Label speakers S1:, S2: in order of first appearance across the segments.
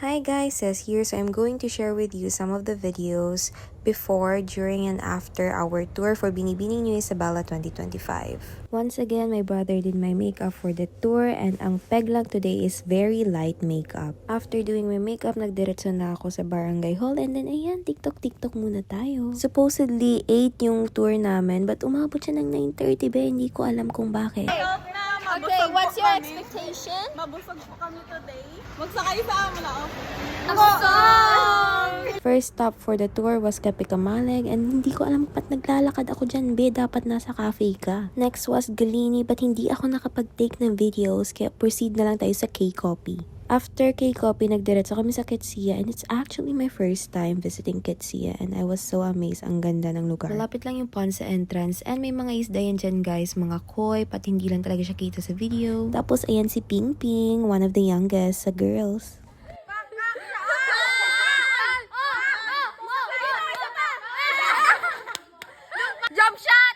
S1: Hi guys, Ses here. So I'm going to share with you some of the videos before, during, and after our tour for Binibining New Isabela 2025. Once again, my brother did my makeup for the tour and ang peg lang today is very light makeup. After doing my makeup, nagdiretso na ako sa barangay hall and then ayan, TikTok muna tayo. Supposedly 8 yung tour namin but umabot siya ng 9:30 ba? Hindi ko alam kung bakit.
S2: Okay, what's your expectation?
S3: Mabusog po kami today. Magsakay sa amin na
S1: First stop for the tour was Kapikamalig and hindi ko alam ba't naglalakad ako dyan, be, dapat nasa cafe ka. Next was Galini but hindi ako nakapag-take ng videos kaya proceed na lang tayo sa K-Copy. After K-Copy, nagdiretso kami sa Qetsia and it's actually my first time visiting Qetsia and I was so amazed. Ang ganda ng lugar. Malapit lang yung pond sa entrance and may mga isda yan dyan guys, mga koi, pati hindi lang talaga siya kita sa video. Tapos ayan si Ping Ping, one of the youngest sa girls.
S2: Jump shot!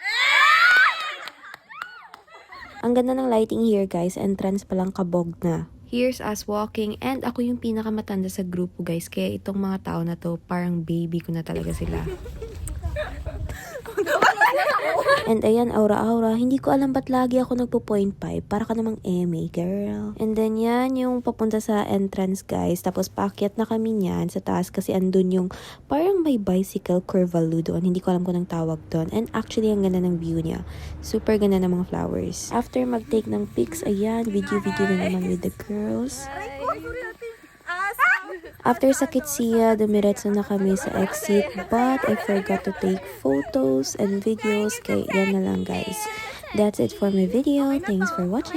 S1: Ang ganda ng lighting here guys, entrance pa lang kabog na. Here's us walking and ako yung pinakamatanda sa grupo guys, kaya itong mga tao na to parang baby ko na talaga sila. And ayan, aura-aura. Hindi ko alam ba't lagi ako nagpo-0.5. Para ka namang eme, girl. And then yan yung papunta sa entrance, guys. Tapos paakyat na kami niyan sa taas kasi andun yung parang may bicycle curvaloo doon. Hindi ko alam kung anong tawag doon. And actually, ang ganda ng view niya. Super ganda ng mga flowers. After mag-take ng pics, ayan, video na naman with the girls. After sa Qetsia, dumiretso na kami sa exit but I forgot to take photos and videos kaya yan na lang guys. That's it for my video. Thanks for watching.